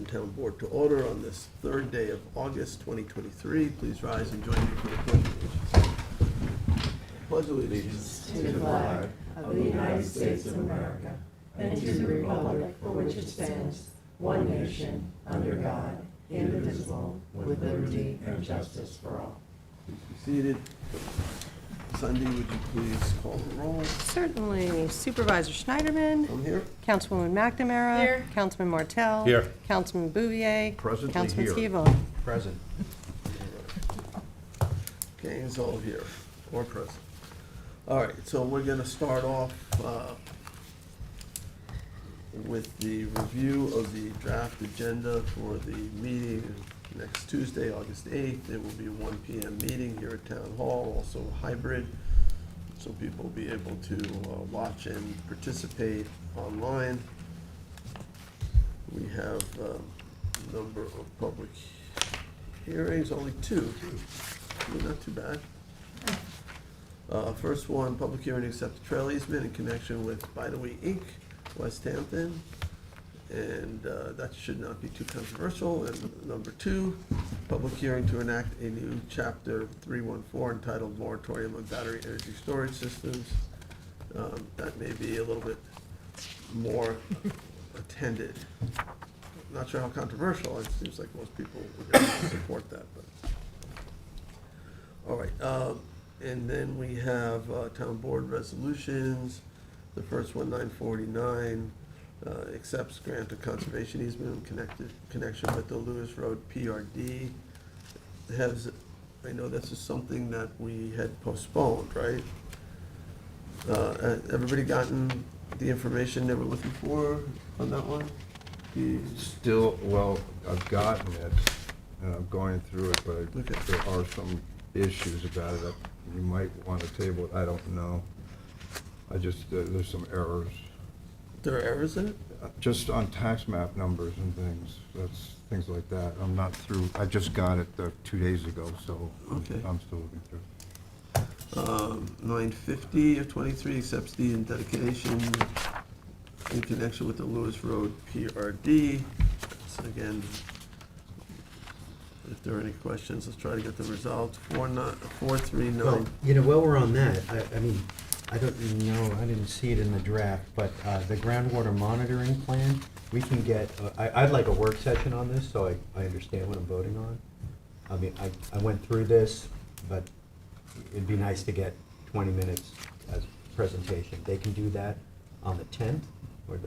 Town Board to order on this third day of August 2023. Please rise and join me for the Pledge of Allegiance. Pledge of Allegiance To the flag of the United States of America and to the republic for which it stands, one nation, under God, indivisible, with liberty and justice for all. Please be seated. Cindy, would you please call the roll? Certainly. Supervisor Schneiderman. I'm here. Councilwoman McNamara. Here. Councilman Martell. Here. Councilman Bouvier. Presently Councilman here. Scivone. Present. Gaines all here or present. All right, so we're going to start off with the review of the draft agenda for the meeting next Tuesday, August 8th. It will be a 1 p.m. meeting here at Town Hall, also hybrid, so people will be able to watch and participate online. We have a number of public hearings, only two. Not too bad. First one, public hearing to accept the trail easement in connection with By the Way Inc., West Hampton. And that should not be too controversial. And number two, public hearing to enact a new chapter 314 entitled Moratorium on Battery Energy Storage Systems. That may be a little bit more attended. Not sure how controversial. It seems like most people would support that. But all right. And then we have town board resolutions. The first one, 949. Accepts grant of conservation easement in connection with the Lewis Road PRD. I know this is something that we had postponed, right? Everybody gotten the information they were looking for on that one? Still, well, I've gotten it, and I'm going through it, but Okay. there are some issues about it that you might want to table it, I don't know. I just, there's some errors. There are errors in it? Just on tax map numbers and things like that. I'm not through, I just got it 2 days ago, so Okay. I'm still looking through. 950 of 23 accepts deed and dedication in connection with the Lewis Road PRD. So again, if there are any questions, let's try to get them resolved. 439. Well, you know, while we're on that, I mean, I don't know, I didn't see it in the draft, but the groundwater monitoring plan, we can get, I'd like a work session on this, so I understand what I'm voting on. I mean, I went through this, but it'd be nice to get 20 minutes as a presentation. They can do that on the 10th, or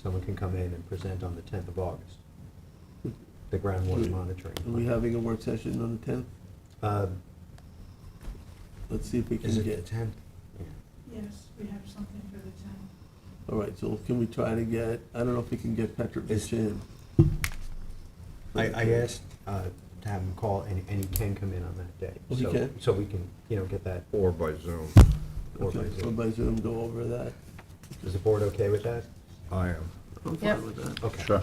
someone can come in and present on the 10th of August, the groundwater monitoring. Are we having a work session on the 10th? Let's see if we Is can it get. the 10th? Yes, we have something for the town. All right, so can we try to get, I don't know if we can get Petrovich in. I asked to have him call, and he can come in on that day. Oh, he So- can? So we can, get that, Or by Zoom. or by Okay, so Zoom. by Zoom, go over that. Is the board okay with that? I am. I'm Yep. fine with that. Okay. Sure.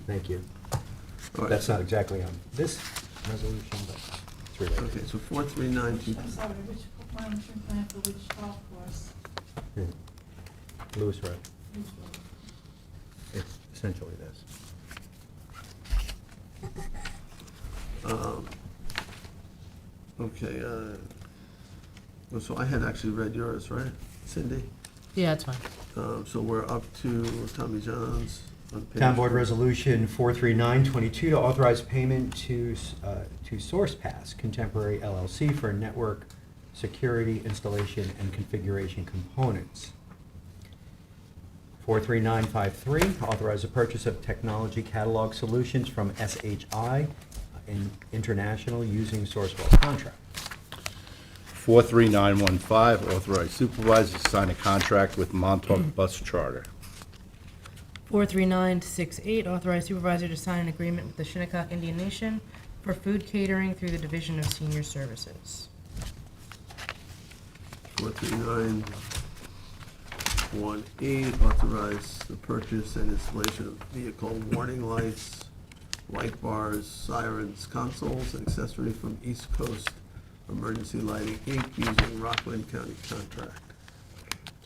Thank you. All right. That's not exactly on this resolution, but it's related. Okay, so 439, I'm sorry, which monitoring plan for which golf course? Lewis Road. Which one? It's essentially this. okay, so I had actually read yours, right, Cindy? Yeah, that's fine. So we're up to Tommy John's on page. Town Board Resolution 43922 to authorize payment to Source Pass Contemporary LLC for network security installation and configuration components. 43953, authorize the purchase of technology catalog solutions from SHI International using Sourcewell contract. 43915, authorize supervisor to sign a contract with Montauk Bus Charter. 43968, authorize supervisor to sign an agreement with the Shinnecock Indian Nation for food catering through the Division of Senior Services. 43918, authorize the purchase and installation of vehicle warning lights, light bars, sirens, consoles, and accessories from East Coast Emergency Lighting, Inc., using Rockland County contract.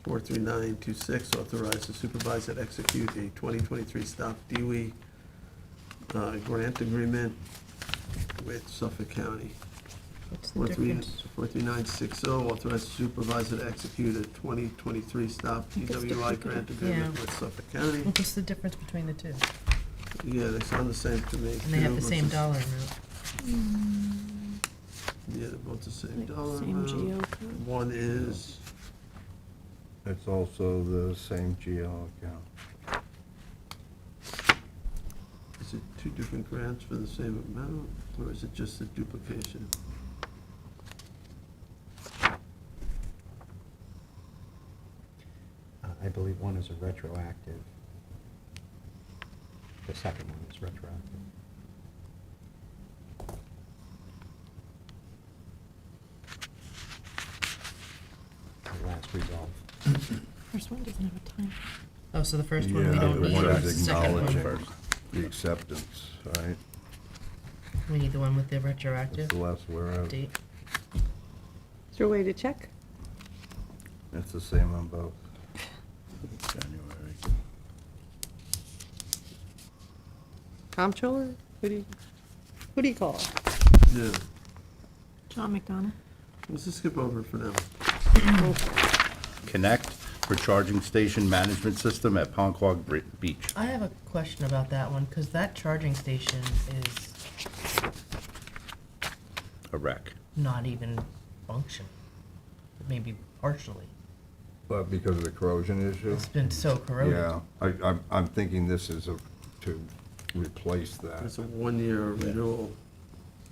43926, authorize the supervisor to execute a 2023 Stop DWI grant agreement with Suffolk County. What's the difference? 43960, authorize the supervisor to execute a 2023 Stop DWI grant agreement Yeah. with Suffolk County. What's the difference between the two? Yeah, they sound the same to me. And they have the too. same What's dollar amount. Yeah, they're both the same Like dollar same amount. geo code. One is, It's also the same GL account. is it two different grants for the same amount, or is it just a duplication? I believe one is a retroactive. The second one is retroactive. The last resolve. First one doesn't have a time. Oh, so the first one we Yeah, don't the need, one it's is the second one. acknowledging the acceptance, right? We need the one with the That's retroactive the last whereas. date. Is there a way to check? It's the same on both. January. Comptroller? Who do you call? Yeah, John McDonough. let's just skip over it for now. Connect for charging station management system at Ponquag Beach. I have a question about that one, because that charging station is A wreck. not even functioning. Maybe partially. But because of the corrosion issue? It's been so corroded. Yeah, I'm thinking this is to replace that. It's a one-year renewal.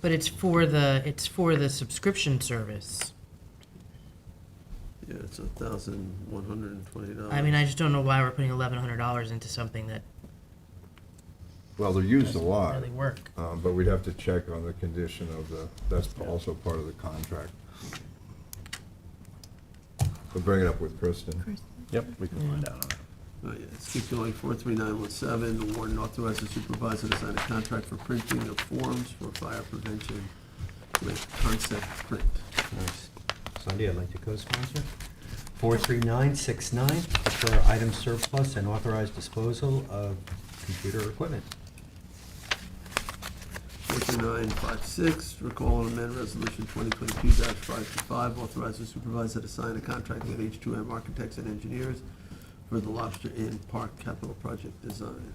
But it's for the subscription service. Yeah, it's $1,120. I mean, I just don't know why we're putting $1,100 into something that Well, they're used a doesn't lot, really work. but we'd have to check on the condition of that's also part of the contract. We'll bring it up with Kristen. Yep, we can find out on that. Oh, yeah, let's keep going. 43917, the warden authorizes supervisor to sign a contract for printing of forms for fire prevention with Concept Print. Nice. Sunday, I'd like to co-sponsor. 43969, declare item surplus and authorize disposal of computer equipment. 43956, recall and amend resolution 2022-525, authorizes supervisor to sign a contract with H2M Architects and Engineers for the Lobster Inn Park Capital Project Design.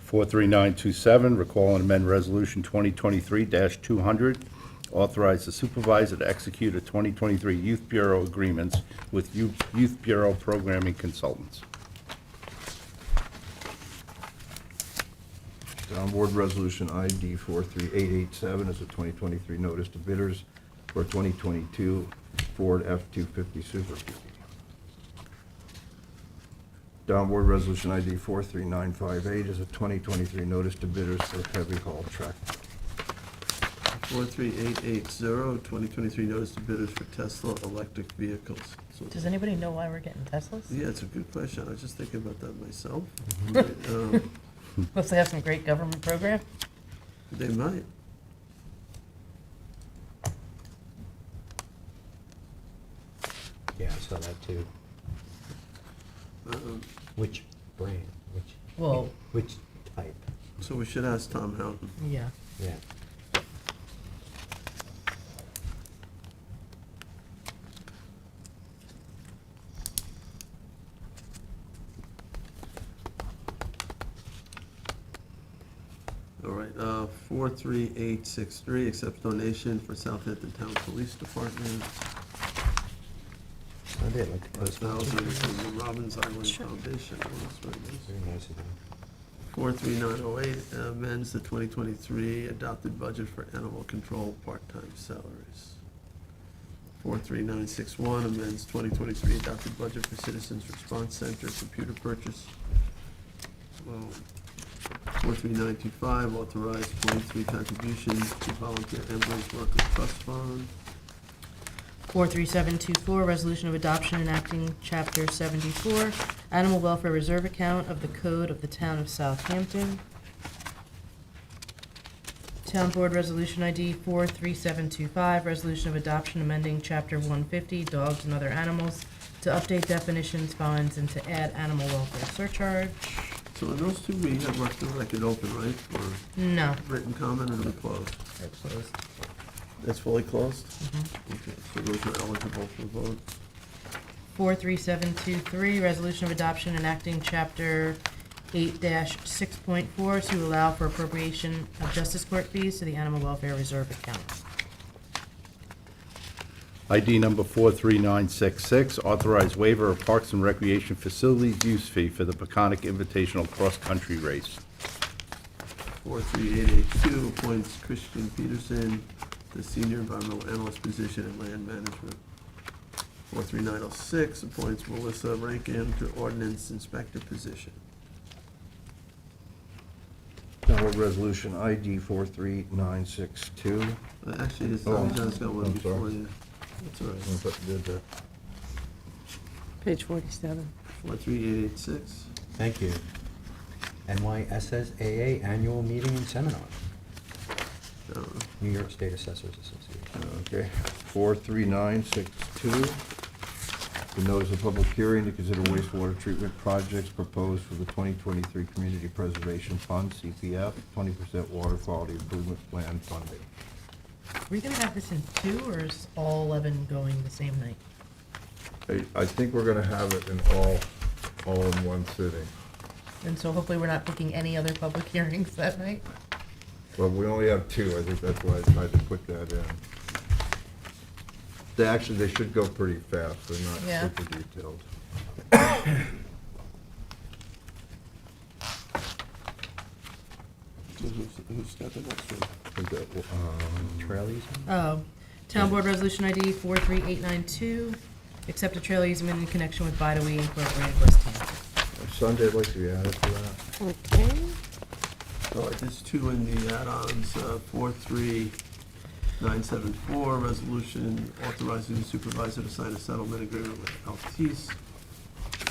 43927, recall and amend resolution 2023-200, authorize the supervisor to execute a 2023 Youth Bureau agreements with Youth Bureau programming consultants. Downboard Resolution ID 43887 is a 2023 notice to bidders for 2022 Ford F-250 Super Duty. Downboard Resolution ID 43958 is a 2023 notice to bidders for heavy haul tractor. 43880, 2023 notice to bidders for Tesla electric vehicles. So- Does anybody know why we're getting Teslas? Yeah, it's a good question. I was just thinking about that myself. Must they have some great government program? They might. Yeah, I saw that too. Um, Which brand? Well, Which type? So we should ask Tom Houghton. yeah. Yeah. All right, 43863, accepts donation for Southampton Town Police Department. Sunday, I'd like to co-sponsor. 5,000 from the Robbins Island Foundation. Oh, that's very nice. Very nice of them. 43908, amends the 2023 adopted budget for animal control part-time salaries. 43961, amends 2023 adopted budget for Citizens Response Center computer purchase. 43925, authorized 23 contributions to volunteer ambulance workers trust fund. 43724, resolution of adoption enacting Chapter 74, Animal Welfare Reserve Account of the Code of the Town of Southampton. Town Board Resolution ID 43725, resolution of adoption amending Chapter 150, Dogs and Other Animals, to to update definitions, funds, and to add animal welfare surcharge. So in those two, we have left the record open, right, for No. written comment, and we closed? They're closed. It's fully closed? Okay, so those are eligible for vote. 43723, resolution of adoption enacting chapter 8-6.4 to allow for appropriation of justice court fees to the animal welfare reserve account. ID number 43966, authorized waiver of Parks and Recreation Facilities use fee for the Peconic Invitational Cross Country Race. 43882 appoints Christian Peterson to senior environmental analyst position in land management. 43906 appoints Melissa Rankin to ordinance inspector position. Now, resolution ID 43962. Actually, this Oh, has got one I'm before sorry. you. That's all I right. thought you did that. Page 47. 43886. Thank you. NYSSAA Annual Meeting and Seminar, New York State Assessors Association. Okay, 43962. The notice of public hearing to consider wastewater treatment projects proposed for the 2023 Community Preservation Fund, CPF, 20% water quality improvement plan funding. Are we gonna have this in two, or is all 11 going the same night? I think we're gonna have it in all in one sitting. And so hopefully we're not booking any other public hearings that night? Well, we only have two, I think that's why I tried to put that in. They should go pretty fast, they're Yeah. not super detailed. Who's got the next one? I think that will- Trail easement? Oh, Town Board Resolution ID 43892, accept a trail easement in connection with Bidawee Incorporated, West Hampton. Sunday, I'd like to be added to that. Okay. All right, there's two in the add-ons, 43974, resolution authorizing the supervisor to sign a settlement agreement with Altice.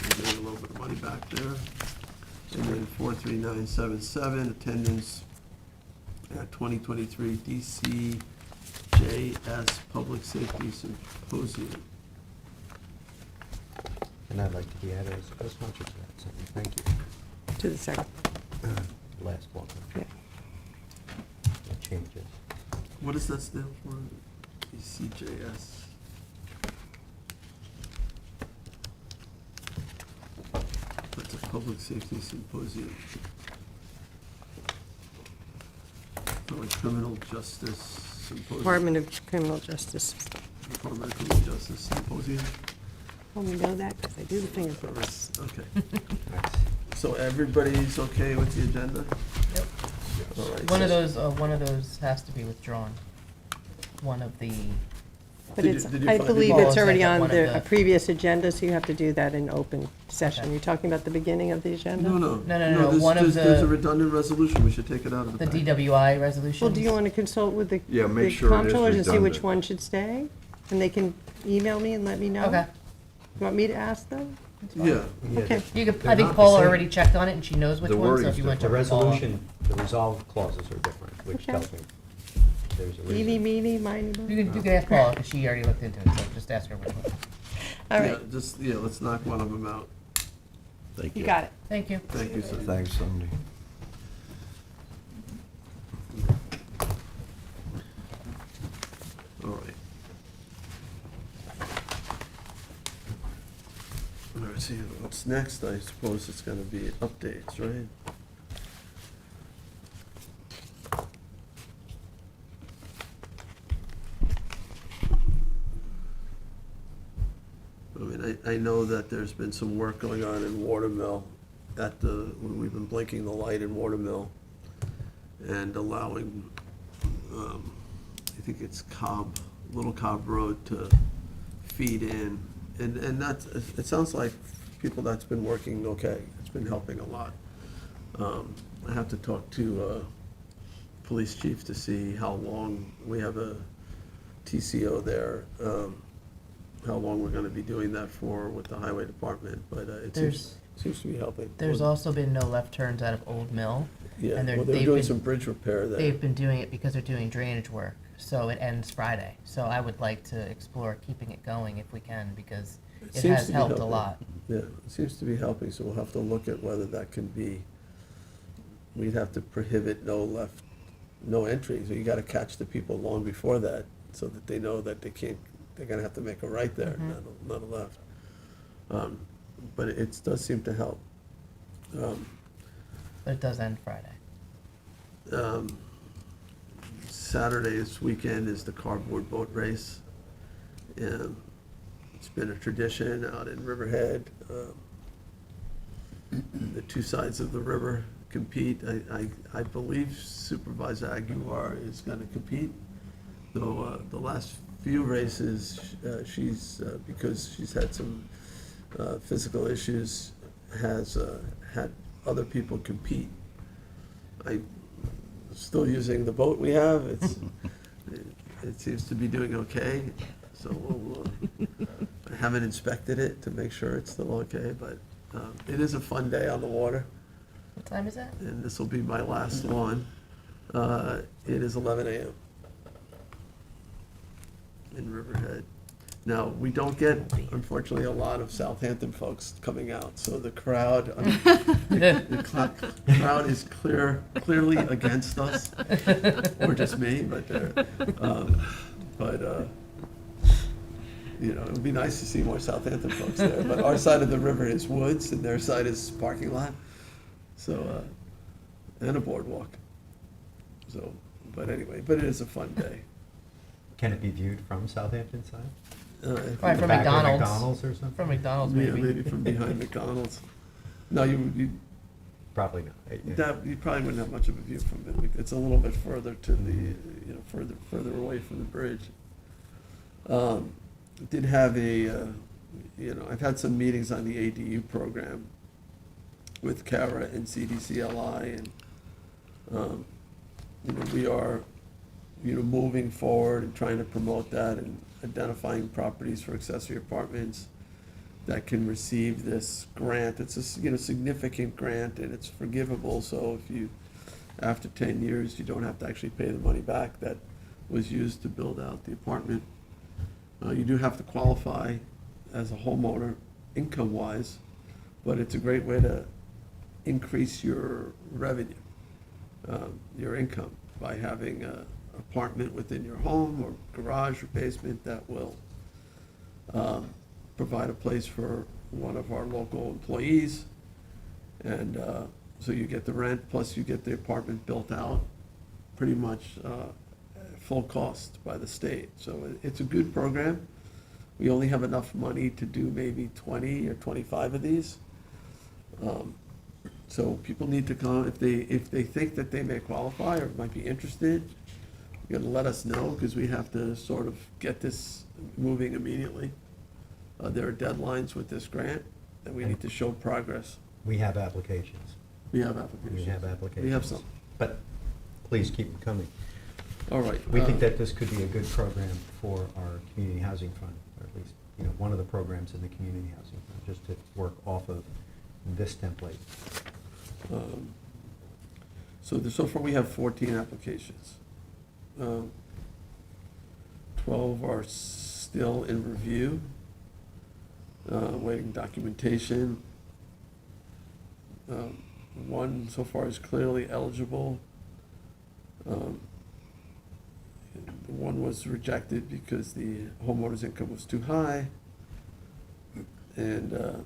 We're getting a little bit of money back there. And then 43977, attendance at 2023 DCJS Public Safety Symposium. And I'd like to be added as sponsor to that, so thank you. To the second. Last one, Yeah. the changes. What does that stand for? DCJS? That's a public safety symposium. So like criminal justice symposium. Department of Criminal Justice. Department of Criminal Justice Symposium. Well, we know that because I do the fingerprints. Okay, Nice. so everybody's okay with the agenda? Yep. All right, One so- of those has to be withdrawn. One of the, But Did you- it's, did you I find- believe Well, it's it's already like on one of the, a the- previous agenda, so you have to do that in open session. Okay. You're talking about the beginning of the agenda? No, no. No, there's- one of There's a the- redundant resolution, we should take it out of the the packet. DWI resolutions. Well, do you want to consult with the Yeah, make the sure it is comptrollers and see which redundant. one should stay? And they can email me and let me know? Okay. You want me to ask them? Yeah, Yeah, Okay. You could, They're I think not the Paula same. already checked on it and she knows which The one, so if wording's you went to The Paula- resolution, the resolved clauses are different, which Okay. tells me there's a Eeny, reason. meeny, miny, mo. You can ask Paula, because she already looked into it, so just ask her which one. All yeah, right, just, let's knock one of them out. Thank you. you got it. Thank you. Thank you, Cindy. Thanks, Cindy. All right. All right, see, what's next, I suppose it's gonna be updates, right? I mean, I know that there's been some work going on in Watermill at the, we've been blinking the light in Watermill and allowing, I think it's Little Cobb Road to feed in. And that's, it sounds like people, that's been working okay. It's been helping a lot. I have to talk to police chief to see how long, we have a TCO there, how long we're gonna be doing that for with the highway department, but it seems to be helping. There's also been no left turns out of Old Mill. Yeah, and well, they're they've doing been- some bridge repair there. They've been doing it because they're doing drainage work, so it ends Friday. So I would like to explore keeping it going if we can, because it seems has to be helped a helping. lot. Yeah, it seems to be helping, so we'll have to look at whether that can be, we'd have to prohibit no entry, so you gotta catch the people long before that, so that they know that they can't, they're gonna have to make a right there, not a left. But it does seem to help. But it does end Friday. Saturday, this weekend, is the cardboard boat race. It's been a tradition out in Riverhead. The two sides of the river compete. I believe Supervisor Aguilar is gonna compete, though the last few races, she's, because she's had some physical issues, has had other people compete. I'm still using the boat we have. It seems to be doing okay, so I haven't inspected it to make sure it's still okay, but it is a fun day on the water, What time is that? and this will be my last one. It is 11 a.m. in Riverhead. Now, we don't get, unfortunately, a lot of Southampton folks coming out, so the crowd, the crowd is clearly against us, or just me, but you know, it would be nice to see more Southampton folks there, but our side of the river is woods, and their side is parking lot, so, and a boardwalk. So, but anyway, but it is a fun day. Can it be viewed from Southampton side? Probably from Back of McDonald's. McDonald's or something? From McDonald's, Yeah, maybe. maybe from behind McDonald's. No, you Probably not. Yeah. that, you probably wouldn't have much of a view from it. It's a little bit further to the, you know, further away from the bridge. Did have a, you know, I've had some meetings on the ADU program with CARA and CDCLI, and, you know, we are, you know, moving forward and trying to promote that and identifying properties for accessory apartments that can receive this grant. It's a, you know, significant grant, and it's forgivable, so if you, after 10 years, you don't have to actually pay the money back that was used to build out the apartment. You do have to qualify as a homeowner, income-wise, but it's a great way to increase your revenue, your income, by having a apartment within your home or garage or basement that will provide a place for one of our local employees. And so you get the rent, plus you get the apartment built out, pretty much full cost by the state. So it's a good program. We only have enough money to do maybe 20 or 25 of these. So people need to come, if they think that they may qualify or might be interested, you gotta let us know, because we have to sort of get this moving immediately. There are deadlines with this grant, and we need to show progress. We have applications. We have applications. We have applications. We have some. But please keep them coming. All right. We think that this could be a good program for our community housing fund, or at least, you know, one of the programs in the community housing fund, just to work off of this template. So far, we have 14 applications. 12 are still in review, waiting documentation. One so far is clearly eligible. One was rejected because the homeowner's income was too high. And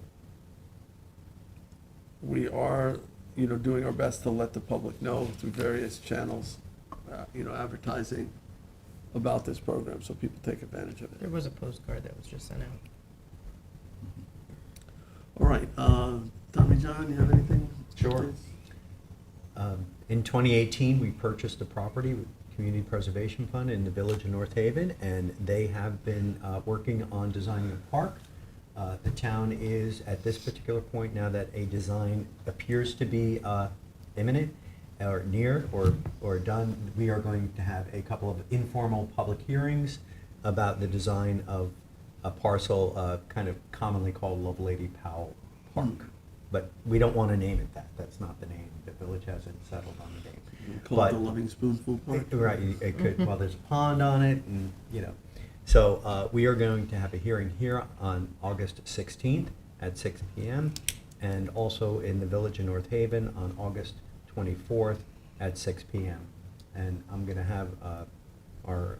we are, you know, doing our best to let the public know through various channels, you know, advertising about this program, so people take advantage of There it. was a postcard that was just sent out. All right, Tommy John, you have anything? Sure. In 2018, we purchased a property with Community Preservation Fund in the village of North Haven, and they have been working on designing a park. The town is, at this particular point, now that a design appears to be imminent, or near, or done, we are going to have a couple of informal public hearings about the design of a parcel kind of commonly called Lovelady Powell Park. But we don't want to name it that. That's not the name. The village hasn't settled on the name. Call it the But- Loving Spoonful Park? Right, it could, well, there's a pond on it, and, you know, So we are going to have a hearing here on August 16th at 6 p.m. and also in the Village in North Haven on August 24th at 6 p.m. And I'm going to have our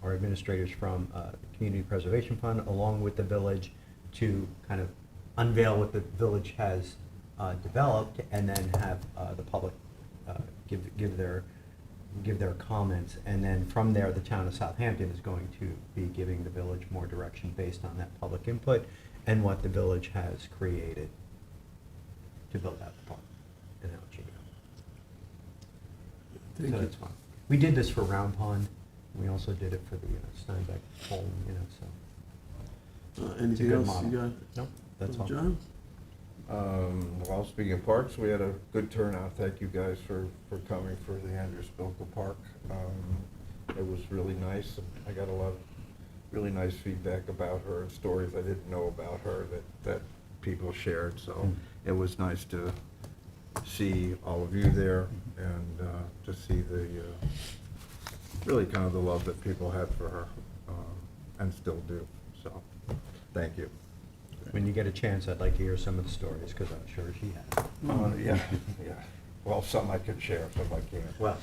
administrators from the Community Preservation Fund along with the village to kind of unveil what the village has developed and then have the public give their comments. And then from there, the town of Southampton is going to be giving the village more direction based on that public input and what the village has created to build out the park and how it should go. Thank So you. that's fine. We did this for Round Pond. We also did it for the Steinbeck Hole, so. It's a Anything good else model. you got? Nope, that's all. John? Well, speaking of parks, we had a good turnout. Thank you guys for coming for the Andrew Spilka Park. It was really nice. I got a lot of really nice feedback about her and stories I didn't know about her that people shared. So it was nice to see all of you there and to see the really kind of the love that people had for her and still do. So thank you. When you get a chance, I'd like to hear some of the stories, because I'm sure she has. Yeah, yeah. Well, some I can share, some I can't. Well,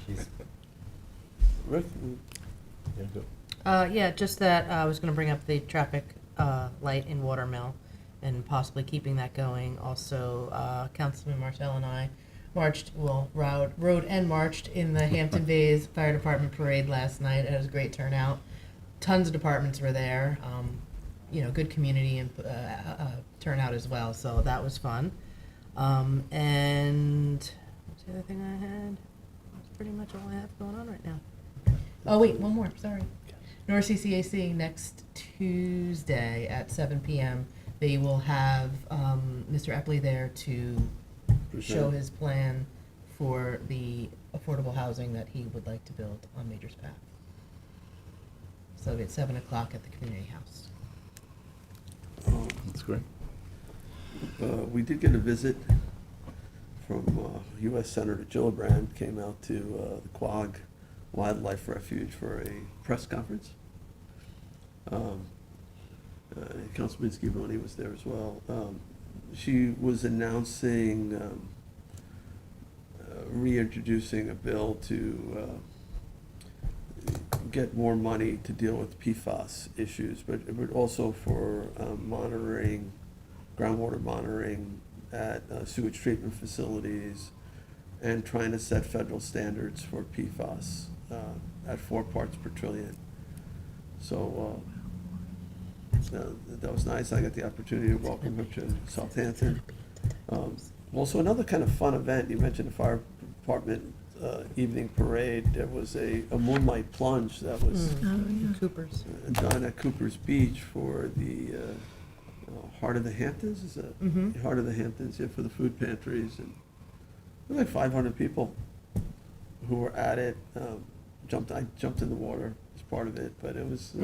she's, Rick? Yeah, just that I was going to bring up the traffic light in Watermill and possibly keeping that going. Also, Councilman Martell and I rode and marched in the Hampton Bays Fire Department parade last night. It was a great turnout. Tons of departments were there. Good community and turnout as well. So that was fun. And what's the other thing I had? That's pretty much all I have going on right now. Oh, wait, one more, sorry. North CCAC next Tuesday at 7 p.m. They will have Mr. Epley there to show his plan for the affordable housing that he would like to build on Major's Path. So it'll be at 7 o'clock at the community house. That's great. We did get a visit from U.S. Senator Gillibrand, came out to the Quag Wildlife Refuge for a press conference. Councilman Scavone was there as well. She was announcing, reintroducing a bill to get more money to deal with PFAS issues, but also for monitoring, groundwater monitoring at sewage treatment facilities and trying to set federal standards for PFAS at 4 parts per trillion. So that was nice. I got the opportunity to welcome her to Southampton. Also, another kind of fun event, you mentioned the fire department evening parade. There was a moonlight plunge that was Cooper's. done at Cooper's Beach for the Heart of the Hamptons, is that? Mhm. Heart of the Hamptons, yeah, for the food pantries. And there were like 500 people who were at it. I jumped in the water as part of it, but it was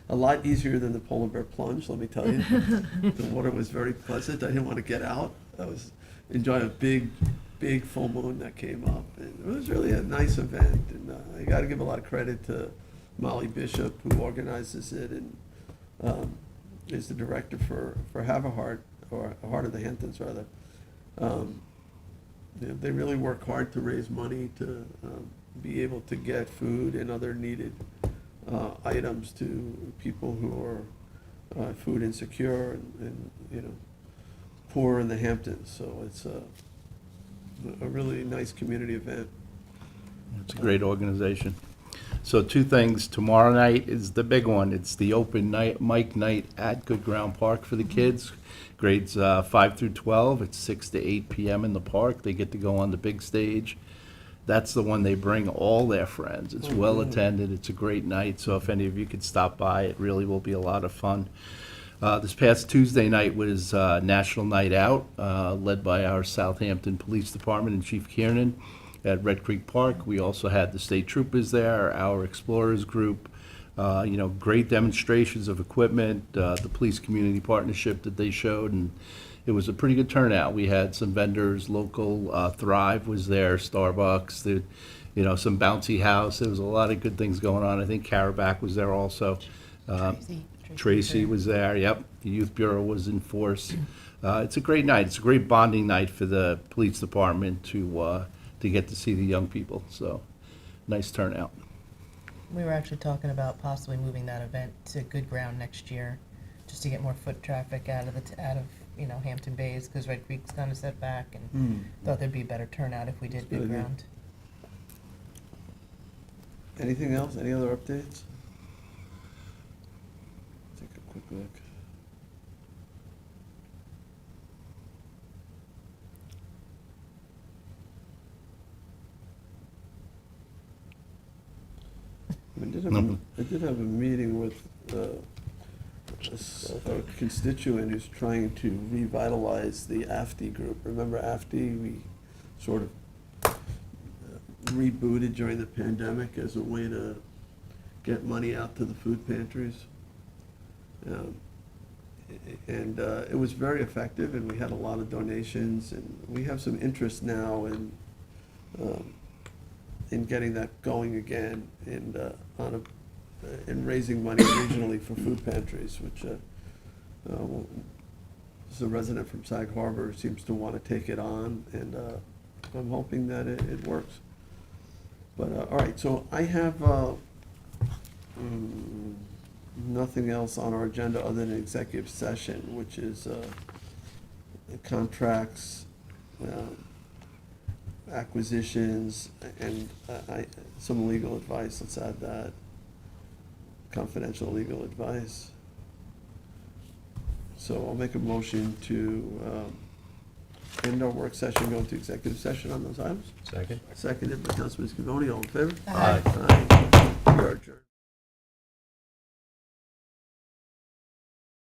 a lot easier than the polar bear plunge, let me tell you. The water was very pleasant. I didn't want to get out. I was enjoying a big full moon that came up. And it was really a nice event, and I got to give a lot of credit to Molly Bishop, who organizes it and is the director for Have a Heart, or Heart of the Hamptons, rather. They really work hard to raise money to be able to get food and other needed items to people who are food insecure and poor in the Hamptons. So it's a really nice community event. It's a great organization. So 2 things. Tomorrow night is the big one. It's the open mic night at Good Ground Park for the kids, grades 5 through 12. It's 6 to 8 p.m. in the park. They get to go on the big stage. That's the one they bring all their friends. It's well attended. It's a great night. So if any of you could stop by, it really will be a lot of fun. This past Tuesday night was National Night Out, led by our Southampton Police Department and Chief Kiernan at Red Creek Park. We also had the state troopers there, our explorers group, great demonstrations of equipment, the police community partnership that they showed, and it was a pretty good turnout. We had some vendors, local, Thrive was there, Starbucks, some bouncy house. There was a lot of good things going on. I think Carabac was there also. Tracy was there, yep. The Youth Bureau was in force. It's a great night. It's a great bonding night for the police department to get to see the young people. So, nice turnout. We were actually talking about possibly moving that event to Good Ground next year, just to get more foot traffic out of Hampton Bays, because Red Creek's kind of set back, and thought there'd be a better turnout if we did Good Good idea. Ground. Anything else? Any other updates? Take a quick look. I did have a meeting with a constituent who's trying to revitalize the AFTI group. Remember AFTI? We sort of rebooted during the pandemic as a way to get money out to the food pantries. And it was very effective, and we had a lot of donations, and we have some interest now in getting that going again, and in raising money regionally for food pantries, which is a resident from Sag Harbor seems to want to take it on, and I'm hoping that it works. But, all right, so I have nothing else on our agenda other than executive session, which is contracts, acquisitions, and some legal advice. Let's add that. Confidential legal advice. So I'll make a motion to end our work session, go into executive session on those items. Second? Seconded by Councilman Scavone. All in favor? Aye. Aye. We are adjourned.